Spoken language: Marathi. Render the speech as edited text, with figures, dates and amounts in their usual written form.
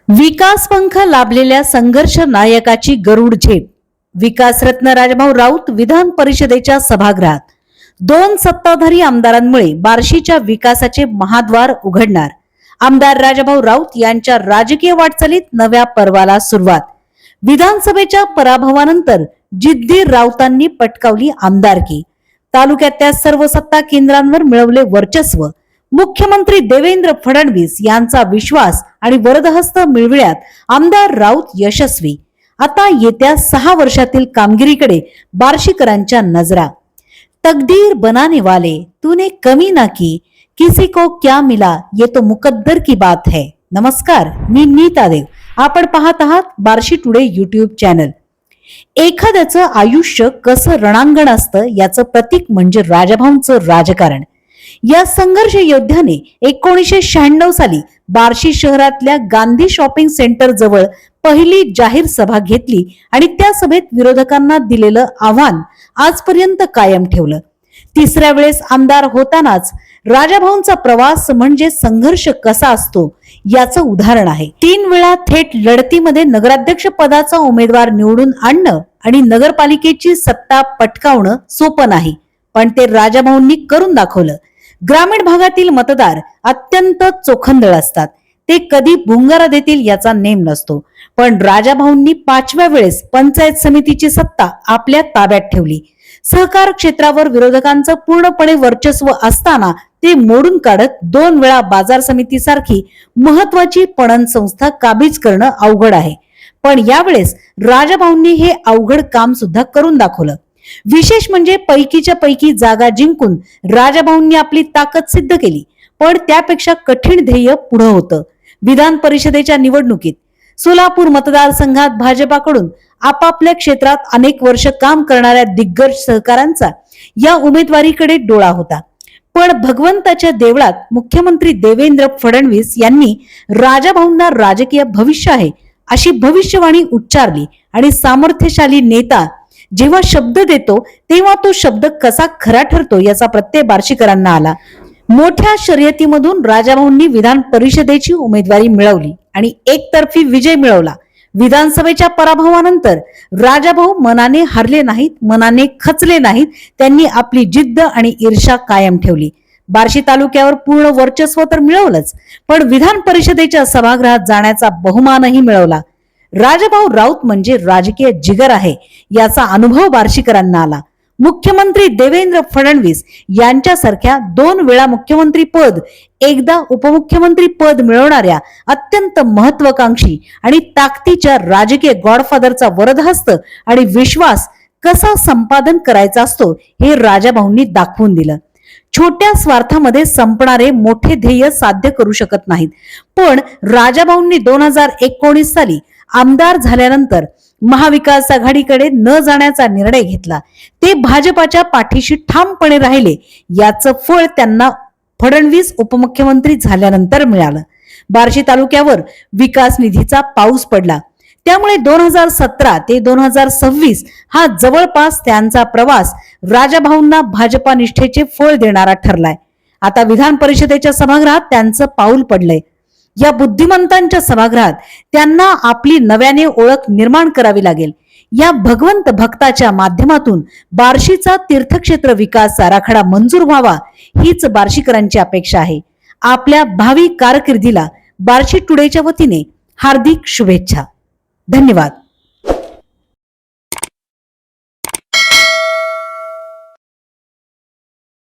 विकास पंख लाभलेल्या संघर्ष नायकाची गरुड झेप. विकासरत्न राजाभाऊ राऊत विधान परिषदेच्या सभागृहात. दोन सत्ताधारी आमदारांमुळे बार्शीच्या विकासाचे महाद्वार उघडणार. आमदार राजाभाऊ राऊत यांच्या राजकीय वाटचालीत नव्या पर्वाला सुरुवात. विधानसभेच्या पराभवानंतर जिद्दी राऊतांनी पटकावली आमदारकी. तालुक्यातल्या सर्व सत्ता केंद्रांवर मिळवले वर्चस्व. मुख्यमंत्री देवेंद्र फडणवीस यांचा विश्वास आणि वरदहस्त मिळविण्यात आमदार राऊत यशस्वी. आता येत्या 6 वर्षातील कामगिरीकडे बार्शीकरांच्या नजरा. तकदीर बनाने वाले तूने कमी ना की, किसी को क्या मिला ये तो मुकद्दर की बात है. नमस्कार, मी नीता देव. आपण पाहत आहात बार्शी टुडे YouTube चॅनल. एखाद्याचं आयुष्य कसं रणांगण असतं याचं प्रतीक म्हणजे राजाभाऊंचं राजकारण. या संघर्ष योद्ध्याने 1996 साली बार्शी शहरातल्या गांधी शॉपिंग सेंटर जवळ पहिली जाहीर सभा घेतली आणि त्या सभेत विरोधकांना दिलेलं आव्हान आजपर्यंत कायम ठेवलं. तिसऱ्या वेळेस आमदार होतानाच राजाभाऊंचा प्रवास म्हणजे संघर्ष कसा असतो याचं उदाहरण आहे. 3 वेळा थेट लढतीमध्ये नगराध्यक्ष पदाचा उमेदवार निवडून आणणं आणि नगरपालिकेची सत्ता पटकावणं सोपं नाही, पण ते राजाभाऊंनी करून दाखवलं. ग्रामीण भागातील मतदार अत्यंत चोखंदळ असतात. ते कधी भुंगारा देतील याचा नेम नसतो, पण राजाभाऊंनी 5व्या वेळेस पंचायत समितीची सत्ता आपल्या ताब्यात ठेवली. सहकार क्षेत्रावर विरोधकांचं पूर्णपणे वर्चस्व असताना ते मोडून काढत 2 वेळा बाजार समिती सारखी महत्वाची पणन संस्था काबीज करणं अवघड आहे. पण यावेळेस राजाभाऊंनी हे अवघड काम सुद्धा करून दाखवलं. विशेष म्हणजे पैकीच्या पैकी जागा जिंकून राजाभाऊंनी आपली ताकद सिद्ध केली. पण त्यापेक्षा कठीण ध्येय पुढे होतं. विधान परिषदेच्या निवडणुकीत सोलापूर मतदारसंघात भाजपाकडून आपापल्या क्षेत्रात अनेक वर्ष काम करणाऱ्या दिग्गज सहकाऱ्यांचा या उमेदवारीकडे डोळा होता. पण भगवंताच्या देवळात मुख्यमंत्री देवेंद्र फडणवीस यांनी राजाभाऊंना राजकीय भविष्य आहे अशी भविष्यवाणी उच्चारली आणि सामर्थ्यशाली नेता जेव्हा शब्द देतो तेव्हा तो शब्द कसा खरा ठरतो याचा प्रत्यय बार्शीकरांना आला. मोठ्या शर्यतीमधून राजाभाऊंनी विधान परिषदेची उमेदवारी मिळवली आणि एकतर्फी विजय मिळवला. विधानसभेच्या पराभवानंतर राजाभाऊ मनाने हारले नाहीत, मनाने खचले नाहीत. त्यांनी आपली जिद्द आणि ईर्ष्या कायम ठेवली. बार्शी तालुक्यावर पूर्ण वर्चस्व तर मिळवलंच, पण विधान परिषदेच्या सभागृहात जाण्याचा बहुमानही मिळवला. राजाभाऊ राऊत म्हणजे राजकीय जिगर आहे याचा अनुभव बार्शीकरांना आला. मुख्यमंत्री देवेंद्र फडणवीस यांच्यासारख्या 2 वेळा मुख्यमंत्री पद, एकदा उपमुख्यमंत्री पद मिळवणाऱ्या अत्यंत महत्वाकांक्षी आणि ताकदीच्या राजकीय गॉडफादरचा वरदहस्त आणि विश्वास कसा संपादन करायचा असतो हे राजाभाऊंनी दाखवून दिलं. छोट्या स्वार्थामध्ये संपणारे मोठे ध्येय साध्य करू शकत नाहीत, पण राजाभाऊंनी 2019 साली आमदार झाल्यानंतर महाविकास आघाडीकडे न जाण्याचा निर्णय घेतला. ते भाजपाच्या पाठीशी ठामपणे राहिले. याचं फळ त्यांना फडणवीस उपमुख्यमंत्री झाल्यानंतर मिळालं. बार्शी तालुक्यावर विकास निधीचा पाऊस पडला. त्यामुळे 2017 ते 2026 हा जवळपास त्यांचा प्रवास राजाभाऊंना भाजपा निष्ठेचे फळ देणारा ठरलाय. आता विधान परिषदेच्या सभागृहात त्यांचं पाऊल पडलंय. या बुद्धिमंतांच्या सभागृहात त्यांना आपली नव्याने ओळख निर्माण करावी लागेल. या भगवंत भक्ताच्या माध्यमातून बार्शीचा तीर्थक्षेत्र विकास आराखडा मंजूर व्हावा हीच बार्शीकरांची अपेक्षा आहे. आपल्या भावी कारकिर्दीला बार्शी टुडेच्या वतीने हार्दिक शुभेच्छा. धन्यवाद.